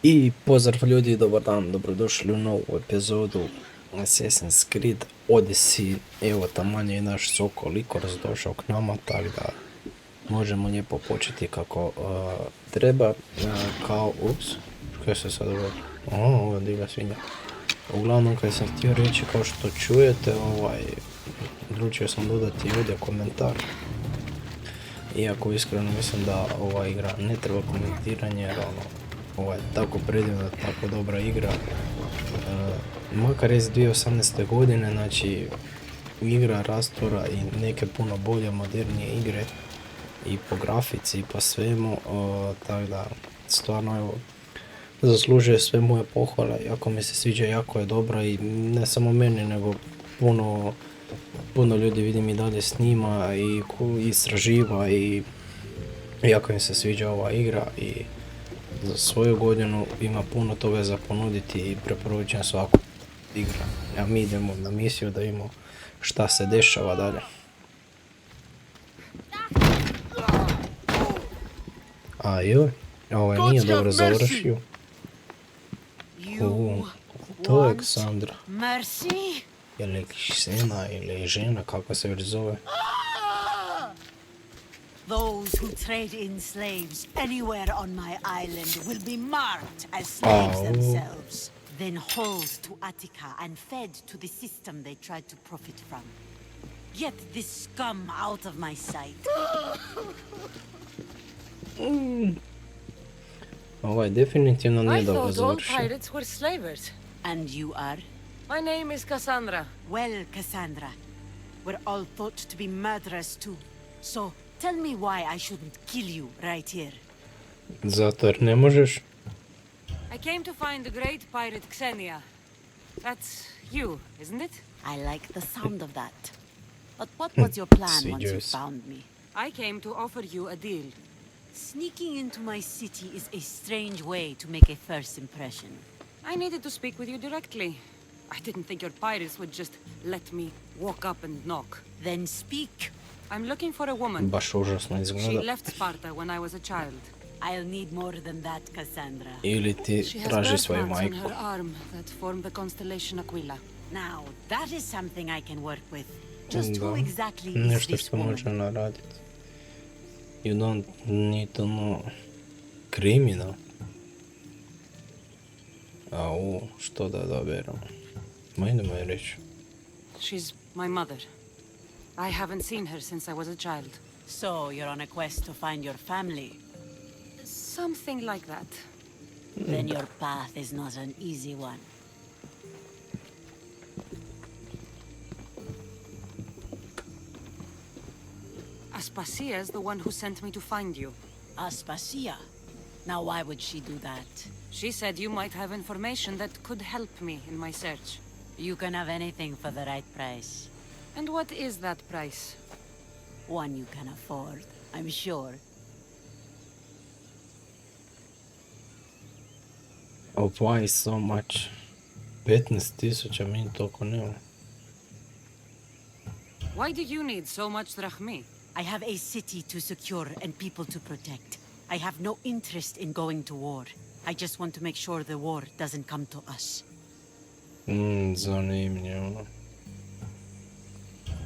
I pozdrav ljudi, dobar dan, dobrodošli u novu epizodu Assassin's Creed Odyssey. Evo taman je naš Sokol Ikors došao k nama, tako da možemo lijepo početi kako treba. Kao, kaj se sad uvodi? Ovo je divlja svinja. Uglavnom, kaj sam htio reći, kao što čujete, odlučio sam dodati ovdje komentar. Iako iskreno mislim da ova igra ne treba komentiranje, jer ovo je tako predivna, tako dobra igra. Makar iz 2018. godine, znači igra rastura i neke puno bolje, modernije igre i po grafici i po svemu, tako da stvarno evo, zaslužuje sve moje pohvale, jako mi se sviđa, jako je dobra i ne samo meni nego puno ljudi vidim i dalje snima i istraživa i jako mi se sviđa ova igra i za svoju godinu ima puno toga za ponuditi i preporučujem svaku igra. A mi idemo na misiju da vidimo šta se dešava dalje. A joj, ovaj nije dobro završio. To je Ksandra. Ili Xena ili Xena, kako se već zove. Those who trade in slaves anywhere on my island will be marked as slaves themselves, then hauled to Attica and fed to the system they tried to profit from. Get this scum out of my sight. Ovo je definitivno nije dobro završio. I thought all pirates were slavers. And you are? My name is Cassandra. Well, Cassandra, we're all thought to be murderers too. So, tell me why I shouldn't kill you right here. Zato jer ne možeš. I came to find the great pirate Xena. That's you, isn't it? I like the sound of that. But what was your plan once you found me? I came to offer you a deal. Sneaking into my city is a strange way to make a first impression. I needed to speak with you directly. I didn't think your pirates would just let me walk up and knock. Then speak. I'm looking for a woman. Baš užasno She izgleda. left Sparta when I was a child. I'll need more than that, Cassandra. Ili ti She has traži svoju birthmarks on majku. her arm that form the constellation Aquila. Now, that is something I can work with. Just who Da, exactly is nešto this što može woman? naraditi. You don't need to know. Criminal. Au, što da doberamo? Ma idemo je reći. She's my mother. I haven't seen her since I was a child. So, you're on a quest to find your family. Something like that. Then your path is not an easy one. Aspasia's the one who sent me to find you. Aspasia? Now, why would she do that? She said you might have information that could help me in my search. You can have anything for the right price. And what is that price? One you can afford, I'm sure. Of why so much? 15,000 mi toliko nema. Why do you need so much drachmi? I have a city to secure and people to protect. I have no interest in going to war. I just want to make sure the war doesn't come to us. Zanimljivo.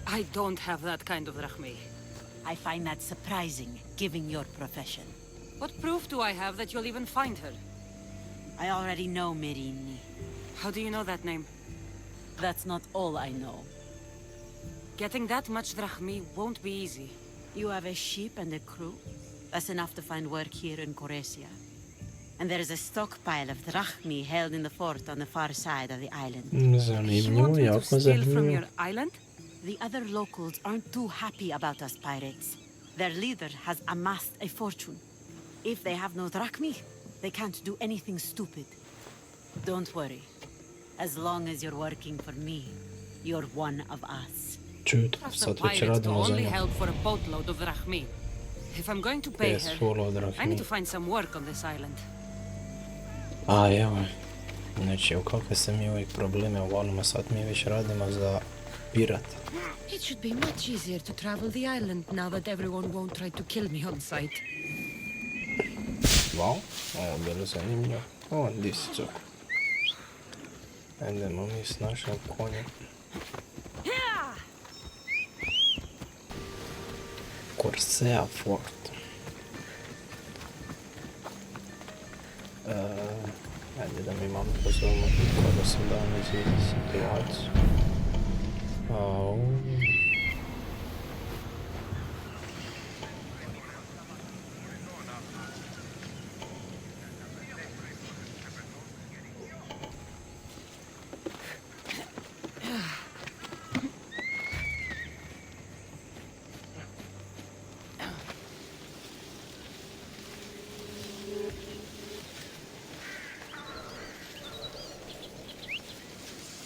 I don't have that kind of drachmi. I find that surprising, given your profession. What proof do I have that you'll even find her? I already know Merini. How do you know that name? That's not all I know. Getting that much drachmi won't be easy. You have a ship and a crew? That's enough to find work here in Koresia. And there is a stockpile of drachmi held in the fort on the far side of the island. You Zanimljivo, want me to jako steal from zanimljivo. your island? The other locals aren't too happy about us pirates. Their leader has amassed a fortune. If they have no drachmi, they can't do anything stupid. Don't worry. As long as you're working for me, you're one of us. Čut, Trust the sad već pirates to radimo za only nju. help for a boatload of drachmi. If I'm going to pay Yes, her, full of I need drachmi. to find some work on this island. A evo, znači u kakve se mi uvijek probleme uvalimo, sad mi već radimo za pirate. It should be much easier to travel the island now that everyone won't try to kill me on sight. Wow, ovo je bilo zanimljivo. O, di si coko. Idemo mi s našim konjem. Corsea Fort. Ajde da mi malo pozovemo kako sam dao izvijeti situaciju.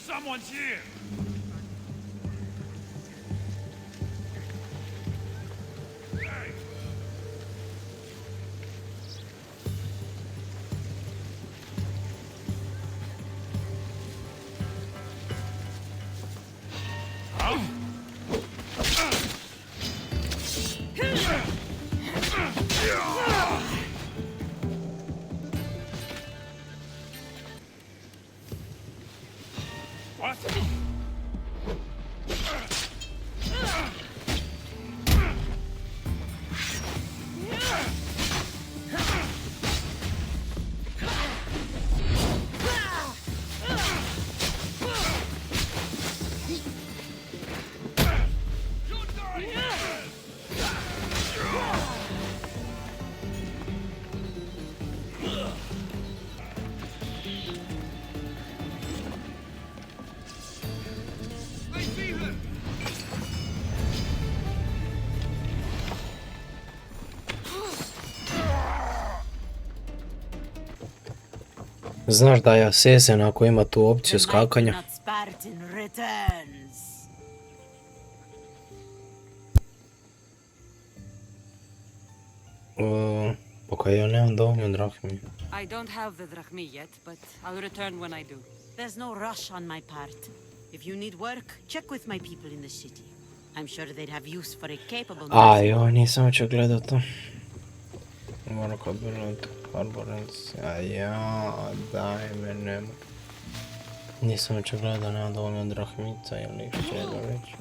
Someone's here! What? Znaš da je Assassin ako ima tu opciju The skakanja. mighty not Spartan returns. Pa ja nemam dovoljno drahmi. I don't have the drachmi yet, but I'll return when I do. There's no rush on my part. If you need work, check with my people in the city. I'm sure they'd have use for a capable A joj, nisam uopće gledao to. Moram kad bilo Carborens. A ja, daj me nema. Nisam uopće gledao, nemam dovoljno drahmica ili što je da reći.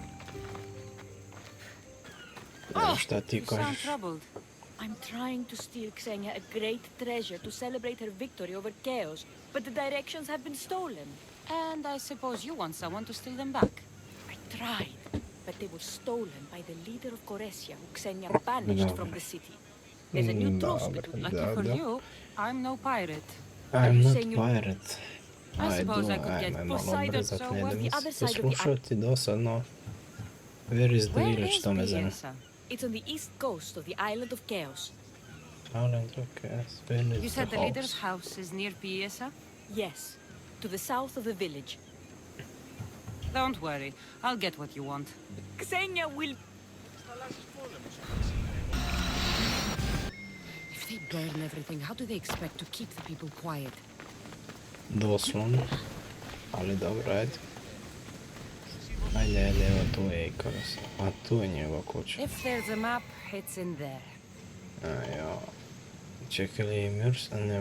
Evo šta ti You sound kažeš? troubled. I'm trying to steal Xena a great treasure to celebrate her victory over chaos, but the directions have been stolen. And I suppose you want someone to steal them back. I tried, but they were stolen by the leader of Koresia, who Xena banished from the city. There's a new truce between Lucky for you, I'm no pirate. I'm not saying you- pirate. I suppose I could get Ajme malo Poseidon, brzat, so ne we're idem the other se side of the slušati dosadno. Where is the Where village, is to me zanima. Piesa? It's on the east coast of the island of Chaos. Island, okay, where You is said the the leader's house? house is near Piesa? Yes, to the south of the village. Don't worry, I'll get what you want. Xena will... If they burn everything, how do they expect to keep the people quiet? Doslovno. Ali dobro, ajde. Ajde, evo tu je Ikaros. A tu je njegova kuća. If there's a map, it's in there. A ja. Čekaj li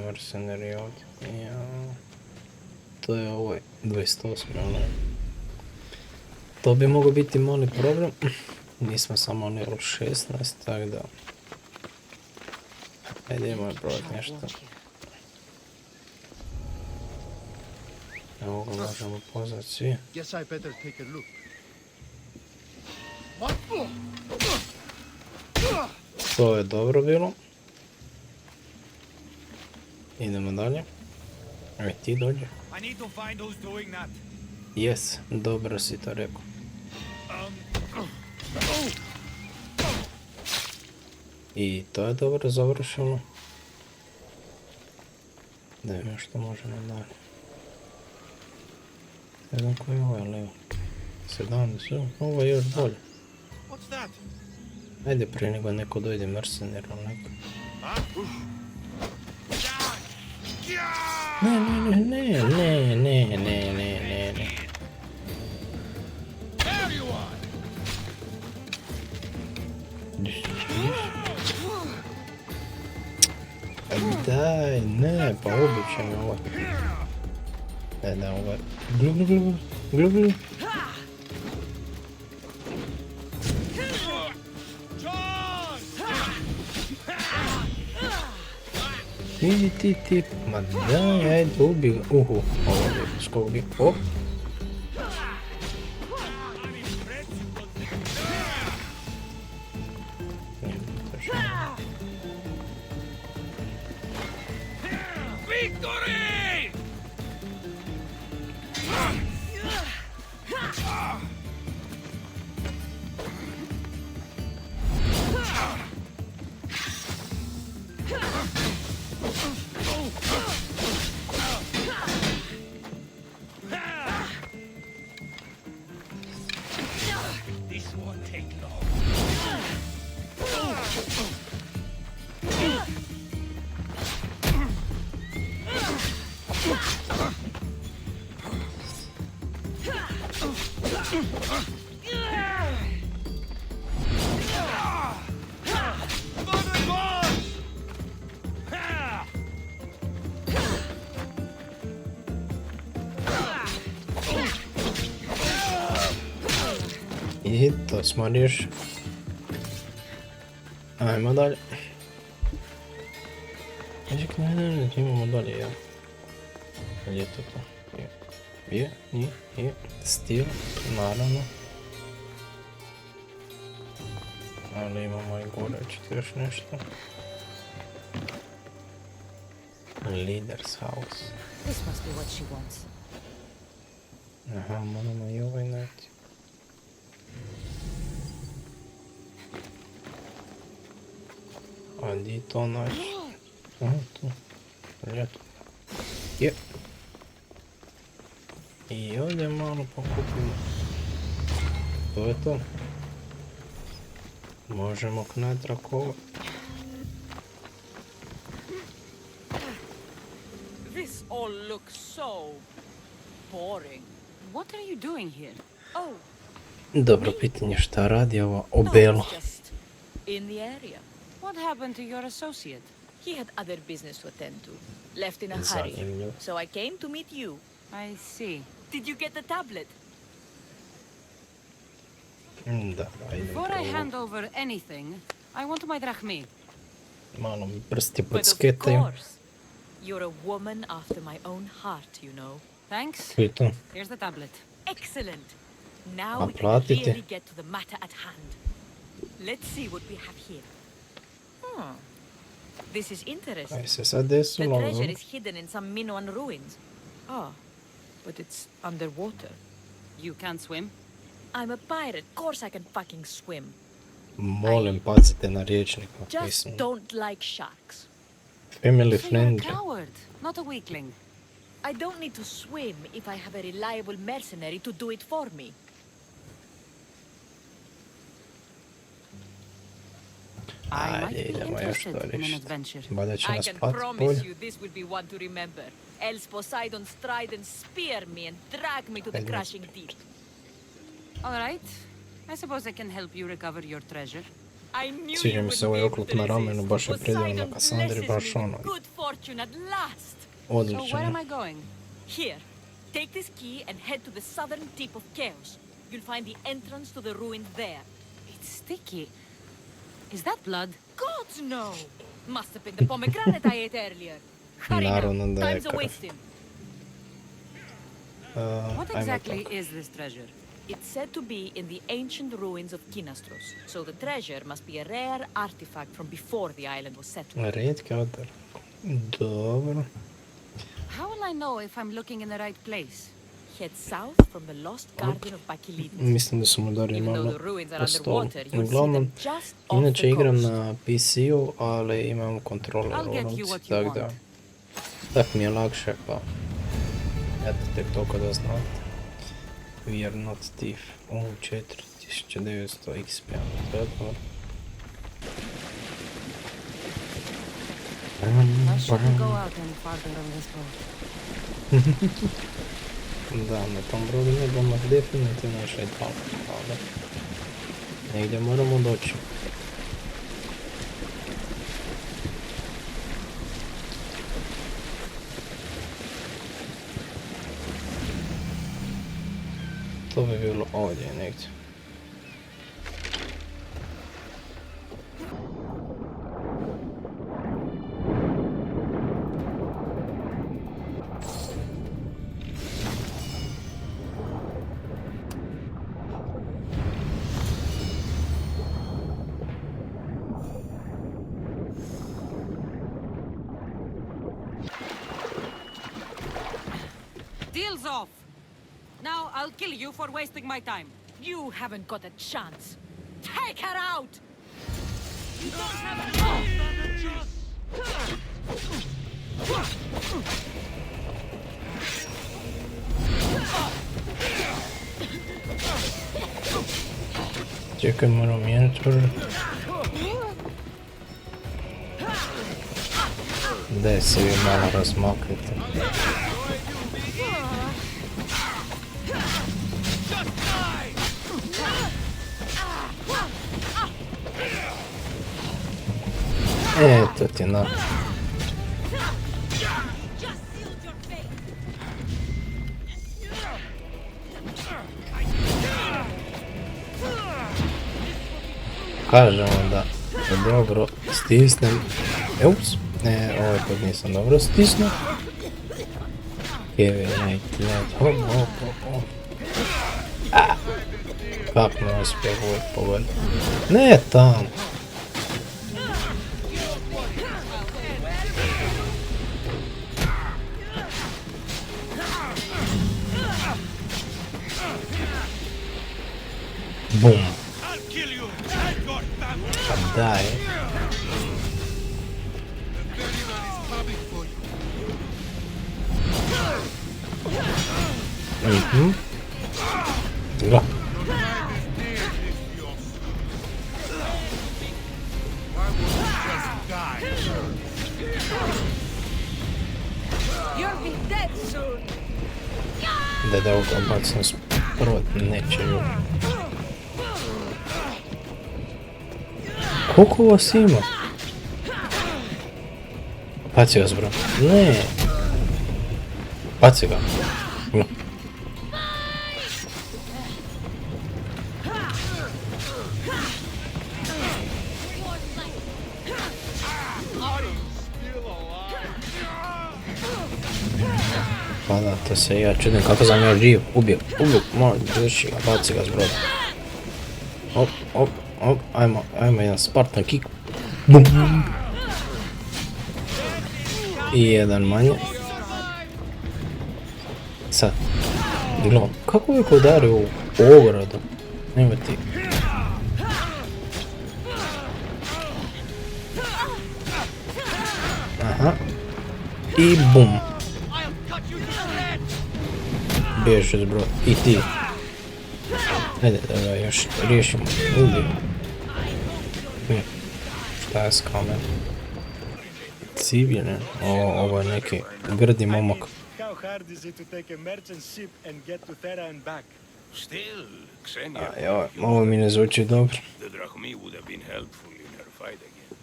mercenari ovdje? Ja. To je ovaj 28. onaj. To bi mogao biti mali problem. Nismo samo level 16, tako da. Ajde, idemo probati nešto. Evo ga možemo pozvati svi. Guess I better take a look. To je dobro bilo. Idemo dalje. Aj ti dođe. I need to find who's doing that. Yes, dobro si to rekao. I to je dobro završeno. Da vidimo što možemo dalje. Ne znam koji je ovaj levo. 17, ovo je još bolje. What's that? Ajde prije nego neko dojde mercenar ili neko. Huh? Ne. There you are! daj, ne, pa ubit će me ovo. Da, ovo je... Glu, glu, glu, glu, glu. Idi ti tip, ma daj, ajde, ubi ga. Ovo je skog bi, o. I to smo riješili. Ajmo dalje. Imamo dalje, ja. Gdje je to? Je. Stil, naravno. Ali imamo i gore, ćete još nešto. Leader's house. This must be what she wants. Aha, moramo i ovaj naći. A gdje je to naći? Aha, tu. Ljeto. Je. I ovdje malo pokupimo. To je to. Možemo natrag ovo. This all looks so boring. What are you doing here? Oh, Dobro pitanje šta radi ova no, obelo. it's just in the area. What happened to your associate? He had other business to attend to. Left in a hurry. Zanimljivo. So I came to meet you. I see. Did you get the tablet? Da, ajde Before I hand prvo. over anything, I want my drachmi. Malo mi prsti But of podsketaju. course. You're a woman after my own heart, you know. Thanks. Pritom, Here's the tablet. Excellent. Now A we can platite. really get to the matter at hand. Let's see what we have here. This is interesting. kaj se sad The desilo? treasure is hidden in some Minoan ruins. Ah, but it's underwater. You can't swim? I'm a pirate. Of course I can fucking swim. Molim, pazite na riječnik Just napisan. don't like sharks. Family So you're a friendly. coward, not a weakling. I don't need to swim if I have a reliable mercenary to do it for me. I Ajde, might be idemo još interested to in an riješiti. adventure. Valjda će I nas can platiti promise bolje. you this will be one to remember. Else Poseidon's trident spear me and drag me to the I don't crashing deep. All right. I suppose I can help you recover your treasure. I knew Sviđa you mi would se ovaj be able oklop to na ramenu, resist. baš je predivno na Poseidon Kassandri, blesses baš me ono, with good fortune at last. So where odličan. am I going? Here, take this key and head to the southern tip of Chaos. You'll find the entrance to the ruins there. It's sticky. Is that blood? God, no! Must have been the pomegranate I ate earlier. Hurry Naravno now, da je time's a krv. wasting. What Ajmo exactly tako. is this treasure? It's said to be in the ancient ruins of Kinastros, so the treasure must be a rare artifact from before the island was settled. Rijetki odar. Dobro. How will I know if I'm looking in the right place? Head south from the lost garden of Bakilides. Mislim da sam udario Even though malo the ruins are po stolu. underwater, you'll see Uglavnom, them just off inače the igram coast. na PC-u, ali imam kontroler I'll u get you ruci, what you tako da... want. Tak mi je lakše, pa... Eto, tek toliko da znate. We are not thief. 4900 XP, to je dobro. I shouldn't go out any farther on this boat. Da, na tom brodu ne bomo definitivno išli daleko, ali... Negdje moramo doći. To bi bilo ovdje negdje. Deal's off! Now I'll kill you for wasting my time. You haven't got a chance. Take her out! Čekaj, moram mijenjati oružje. Daj se vi malo razmaknite. Eto ti na. Kažemo da dobro stisnem. Ups. Ovaj put nisam dobro stisnuo. Kevin, hop. Kako me uspije uvijek pogoditi? Ne tam. Bum. Pa daj. Ga. Da ovo bacim sprot, neće ju. Koliko vas ima? Baci vas, bro. Ne. Baci ga. No. Pa da, to se ja čudim kako sam ja živ. Ubio, moj, drži ga, baci ga s broda. Op, ajmo jedan Spartan kick. Bum. I jedan manje. Sad. Gledam, kako uvijek udari u ogradu? Nema ti. Aha. I bum. Bježi s broda. I ti. Ajde da ga još riješimo. Ubijemo. Šta je s kamerom? Civilne. Ovo je neki grdi momak. How hard is it to take a merchant ship and get to Thera and back? Still, Xena. Ajoj, ovo mi ne zvuči dobro. The drachmi would have been helpful in her fight again.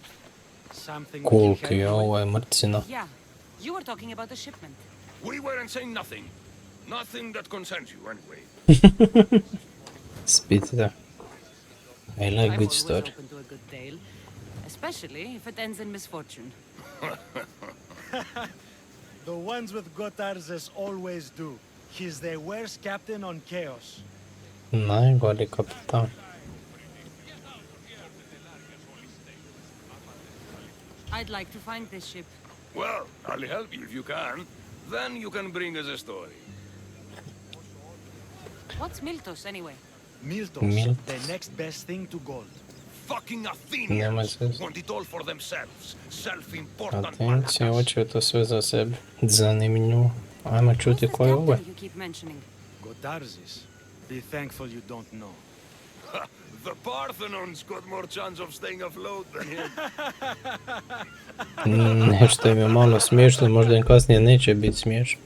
Something Kulki, ovo je mrcina. Yeah, you were talking about the shipment. We weren't saying nothing. Nothing that concerns you anyway. Spit da. I like I'm good always story. open to a good tale, especially if it ends in misfortune. The ones with Gotarzes always do. He's the worst captain on Chaos. Najgori kapitan. I'd like to find this ship. Well, I'll help you if you can. Then you can bring us a story. What's Miltos anyway? Miltos, Milt. the next best thing to gold. Fucking Nema Athenians se. want it all for themselves. Self-important Atencija, malakas. hoće to sve za sebe. Zanimljivo. Ajmo Who's čuti this ko je ovo. captain you keep mentioning? Gotarzes. Be thankful you don't know. The Parthenons got more chance of staying afloat than him. Nešto im je malo smiješno, možda im kasnije neće biti smiješno.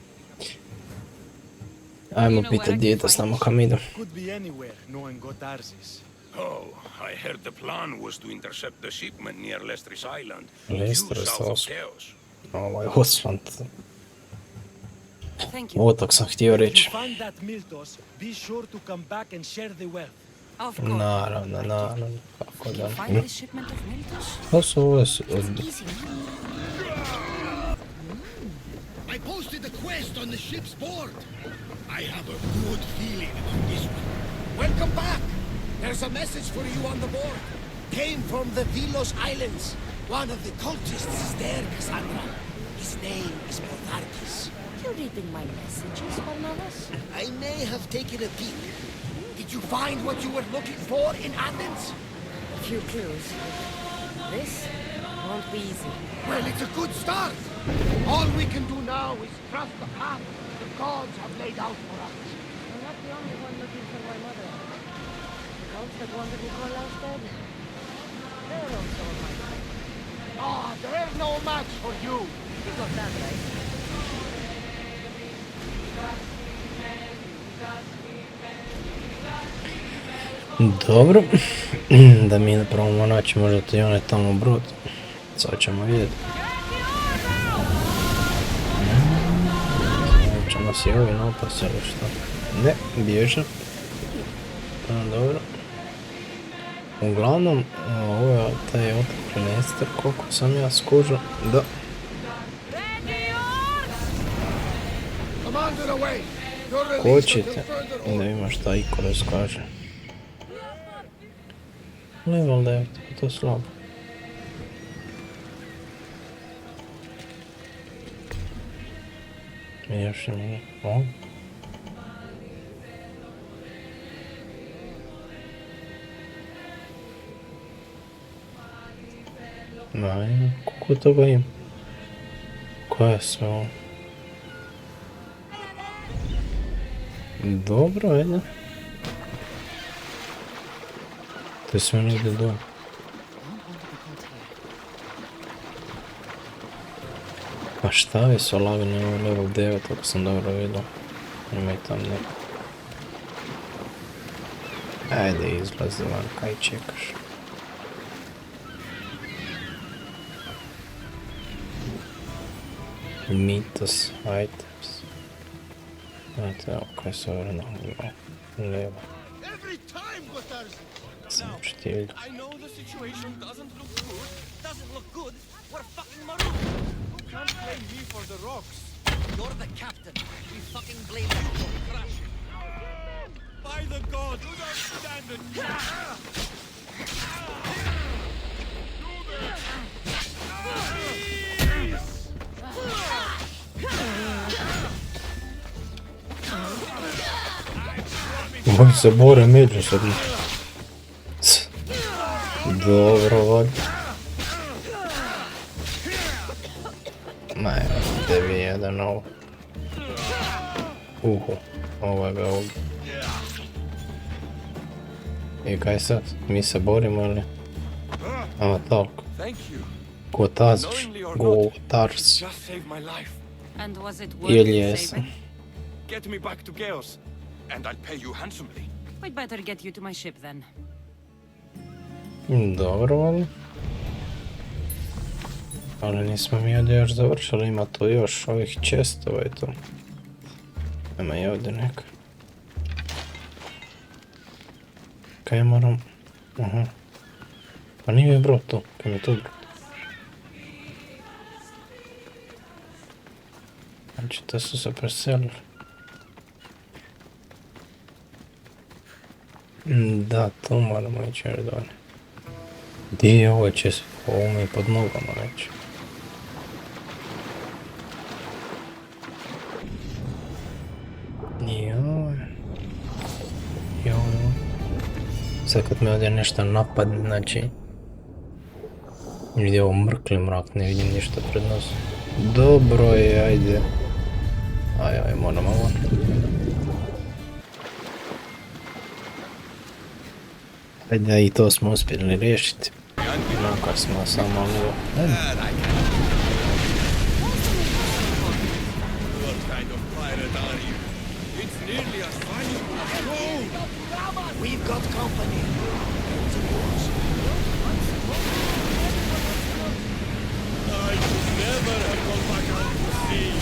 Ajmo pitati djeta s nama kam idu. Could be anywhere, knowing Gotarzes. Oh, I heard the plan was to intercept the shipment near Lestris Island, due Lestris south of also. Chaos. Ovo je Osvant. Thank you. Ovo tak sam htio If reći. you find that Miltos, be sure to come back and share the wealth. Of course. Naravno, kako Did da you ne. find this shipment of Miltos? To su ove su... Easy. I posted a quest on the ship's board. I have a good feeling about this one. Welcome back. There's a message for you on the board. Came from the Vilos Islands. One of the cultists is there, Cassandra. His name is Mortarkis. You're reading my messages, Barnabas? I may have taken a peek. Did you find what you were looking for in Athens? A few clues. This won't be easy. Well, it's a good start. All we can do now is trust the path the gods have laid out for us. I'm not the only one looking for my mother. The gods that wanted Nicolaus dead, they're also on my side. Ah, there's no match for you. You got that right. Dobro. Da mi ne probamo naći možda to i onaj tamo brod. Sad ćemo vidjeti. Će nas i ovi napast ili što? Ne, bježe. Dobro. Uglavnom, ovo je taj otvoren ester, koliko sam ja skužio. Da. Commander away. You're released Kočite. until further I da orders. vidimo šta Ikoros kaže. Level 9, to je slabo. Još nije. O. Ajme, koliko toga ima? Koja je sve ovo? Dobro, ajde. To je sve negdje dole. Pa šta je su lagani ovo level 9, ako sam dobro vidio. Ima i tam neko. Ajde, izlazi van, kaj čekaš. Mitos, items. Znate, evo kaj se vrlo levo. Every time, Gutars. Sam štilj. I know the situation doesn't look good. Doesn't look good. We're fucking marooned. You can't blame me for the rocks. You're the captain. We fucking blame you for crashing. By the god, you don't stand a chance. Oni se bore međusobno. Dobro, valjda. Ma evo, tebi jedan ovo. Ovo ga ovdje. I kaj sad? Mi se borimo ili? A, toliko. Thank you. Gotaz, Gotars. Just saved my life. And was it Ili worth jesam. saving? Get me back to Chaos, and I'll pay you handsomely. We'd better get you to my ship then. Dobro, valjda. Ali nismo mi ovdje još završili, ima tu još ovih chestova i to. Nema i ovdje neka. Kaj moram... Aha. Pa nije mi brod tu, kaj mi je tu brod. Znači, to su se preselili. Da, to moramo ići još dolje. Gdje je ovo čest? Ovo mi je pod nogama već. Joj. Sad kad me ovdje nešto napadne, znači... Gdje je ovo mrkli mrak, ne vidim ništa pred nos. Dobro je, ajde. Aj, moramo van. Ajde, i to smo uspjeli riješiti. Makar smo samo ovo. What kind of pirate are you? It's nearly as valuable as gold. We've got company. I should never have gone back out to sea.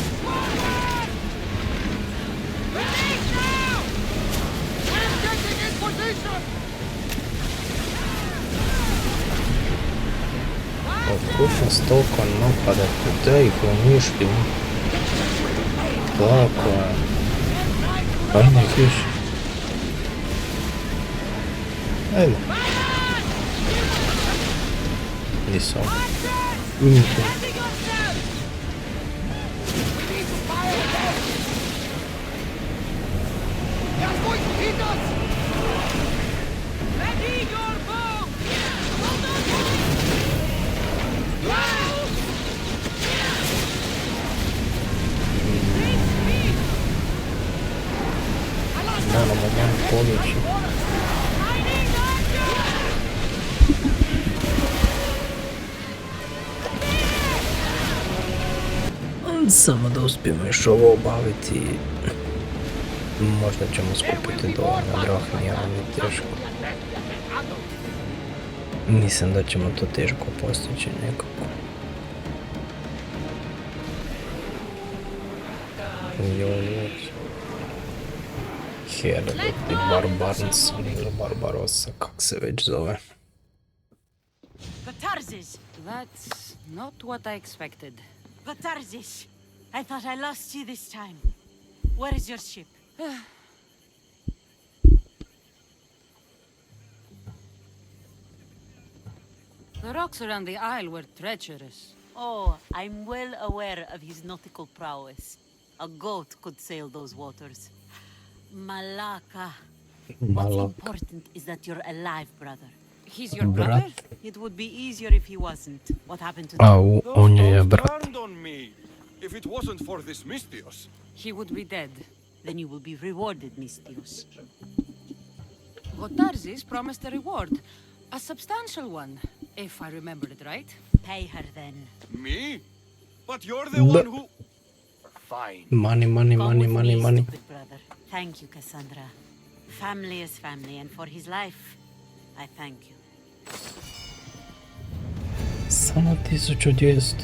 nas toliko napadati, da ih uništimo. Tako je. Ajde ih više. Ajde. Nisam. Moramo malo povjeći. Samo da uspijemo još ovo obaviti. Možda ćemo skupiti dovoljno drahmi, ali nije teško. Mislim da ćemo to teško postići nekako. Herodoti Barbarns ili Barbarossa, kak se već zove. Tarzis! That's not what I expected. Tarzis! I thought I lost you this time. Where is your ship? The rocks around the isle were treacherous. Oh, I'm well aware of his nautical prowess. A goat could sail those waters. Malaka. What's important is that you're alive, brother. He's your brother? It would be easier if he wasn't. What happened to Au, on je brat. Turned on me. If it wasn't for this Mystios. He would be dead. Then you will be rewarded, Mystios. Gotarzis promised a reward. A substantial one, if I remember it right. Pay her then. Me? But you're the one who... Fine. Money, money, money, money, money. Stupid brother. Thank you, Cassandra. Family is family, and for his life, I thank you. Samo 1200.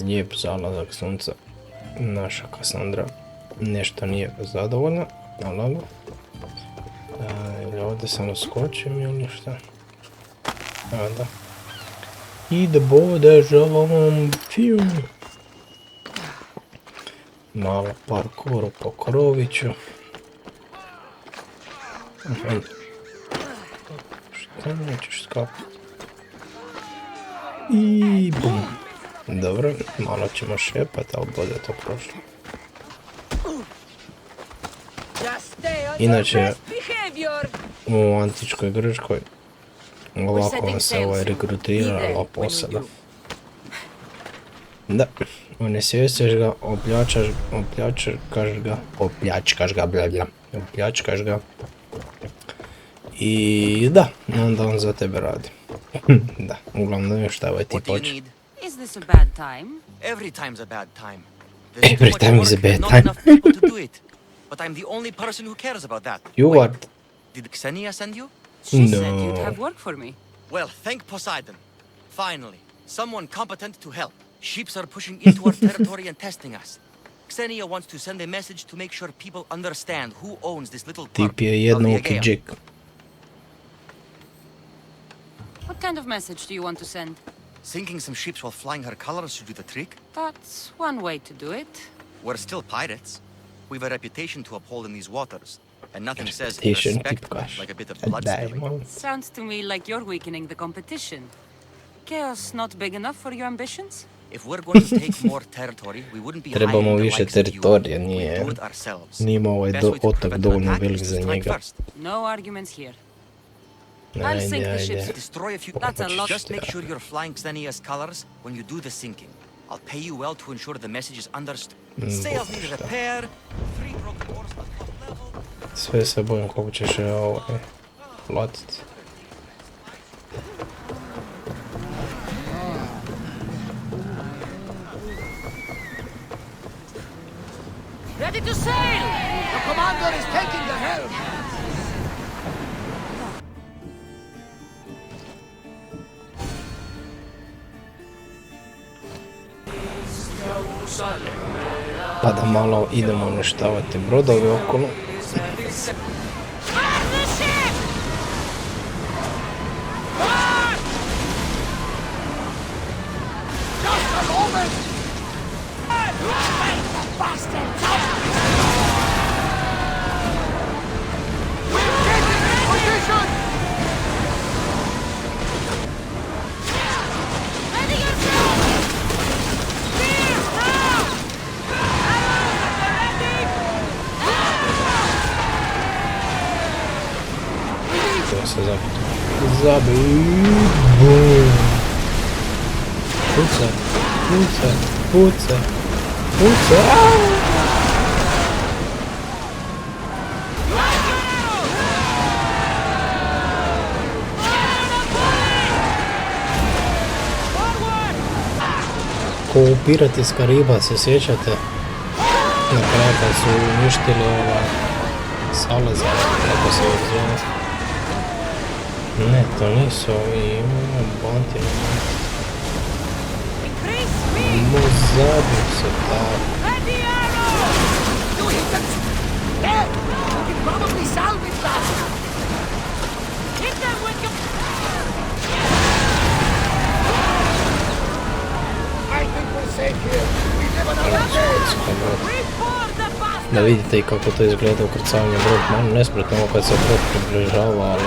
Lijep zalazak sunca. Naša Cassandra nešto nije zadovoljna, ali ovdje sam uskočim ili šta? A da. I da bude žalom film. Malo parkouru po kroviću. Šta nećeš skapati? I bum. Dobro, malo ćemo šepati, ali bolje to prošlo. Inače, u antičkoj Grčkoj ovako se regrutirala posada. Da, unesvijestiš ga, opljačkaš ga i da, onda on za tebe radi. Da, uglavnom još šta ovaj ti poče. Is this a bad time? Every time's a bad time. Every time is a bad Not time. enough people to do it. But I'm the only person who cares about that. You Wait, are... did Xenia send you? She said No. you'd have work for me. Well, thank Poseidon. Finally, someone competent to help. Ships are pushing into our territory and testing us. Xenia wants to send a message to make sure people understand who owns this little part Tip je of the jednooki Aegean. džik. What kind of message do you want to send? Sinking some ships while flying her colors should do the trick. That's one way to do it. We're still pirates. We've a reputation to uphold in these waters. And nothing says Reputation, respect tipkaš. like a bit of A blood daj, spilling. molim. Sounds to me like you're weakening the competition. Chaos not big enough for your ambitions? If we're going to take more territory, we wouldn't be Trebamo hiring the više likes of you. teritorija, We nije... do it ourselves. Nije imao ovaj Best way to otok prevent an dovoljno attack velik is za to strike njega. first. No arguments here. I'll Ajde, sink the ships. ajde. Destroy a few. That's a lot. Just make sure you're flying Xenia's colors when you do the sinking. I'll pay you well to ensure the message is understood. Sails need repair. 3 broken oars at top level. Sve se bojim koliko ćeš platiti. Ready to sail! The commander is taking the helm. Pa da malo idemo uništavati brodove okolo. To se zabij. Bum. Puca, puca, puca, puca. Ko u Pirat iz Kariba, se sjećate? Na kraju kad su uništili Salazar, kako se zove. Ne, to nisu ovi, imamo Bontinu. Zabiju se tako. Da vidite i kako to izgleda ukrcavanje brod. Malo nespretno ovo kad se brod približava, ali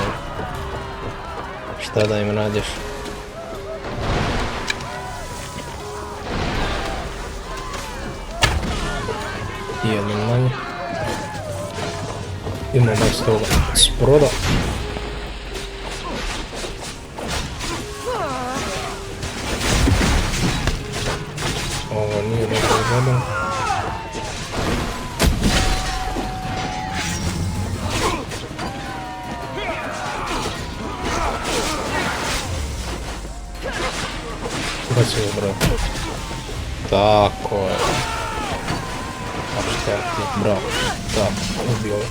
šta da im radiš. Jednom manje. Imamo iz toga sproda. Ovo nije dobro izgledalo. Baci je broj. Tako je. A šta ti? Bravo. Tako, ubio je.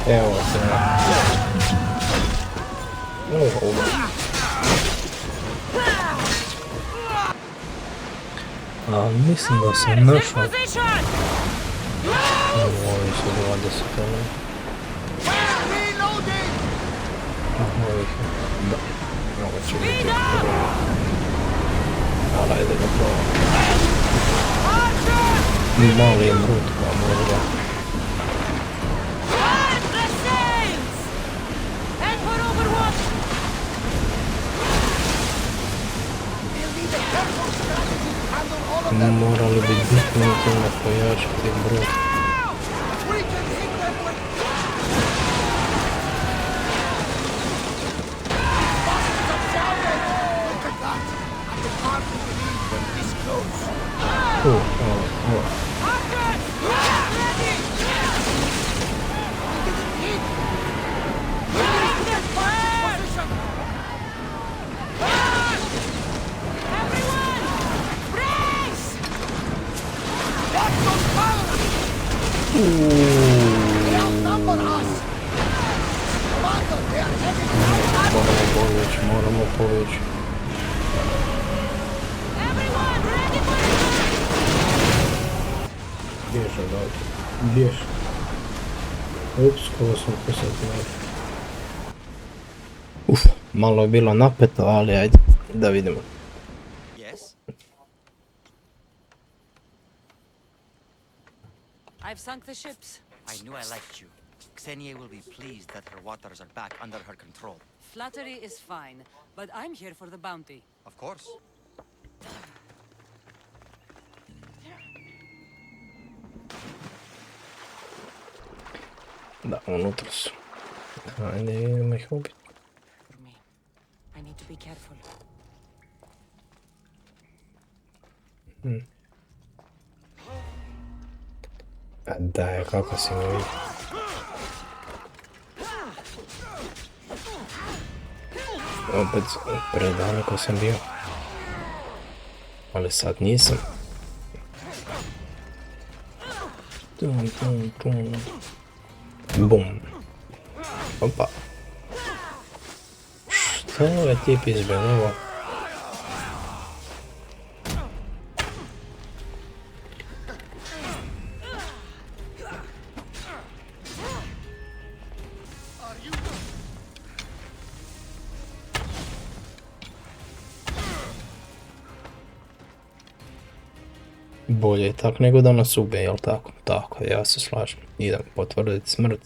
Evo se. A mislim da sam našao. Ovi su 20. Ovih je. Da. Ovo će biti. Ali ajde da probam. Mali je mrut pa možda. Morali bi definitivno pojačati broj. Moramo poveći. Bjež odavde. Bjež. Ups, kovo sam posjetio. Malo je bilo napeto, ali ajde da vidimo. Yes? I've sunk the ships. I knew I liked you. Xenia will be pleased that her waters are back under her control. Flattery is fine, but I'm here for the bounty. Of course. Da, unutra su. Ajde, idemo ih ubiti. For me. I need to be careful. A daj, kako si mi vidi. Opet predaleko sam bio. Ali sad nisam. Bum. Opa. Što je ovaj tip izbjegao? Bolje je tak nego da nas ubije, jel tako? Tako, ja se slažem. Idem potvrditi smrt.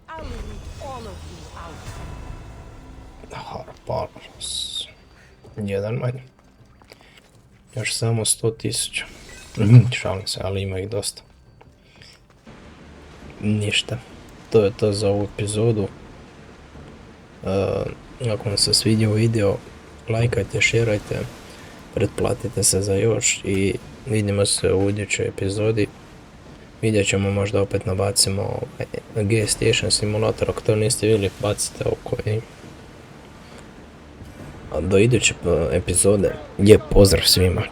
I'll root all of you out. Harpalos. Jedan manje. Još samo 100.000. Šalim se, ali ima ih dosta. Ništa. To je to za ovu epizodu. Ako vam se svidio video, lajkajte, šerajte, pretplatite se za još i vidimo se u idućoj epizodi. Vidjet ćemo, možda opet nabacimo Gas Station simulator, ako to niste vidjeli, bacite oko i... Do iduće epizode, lijep pozdrav svima,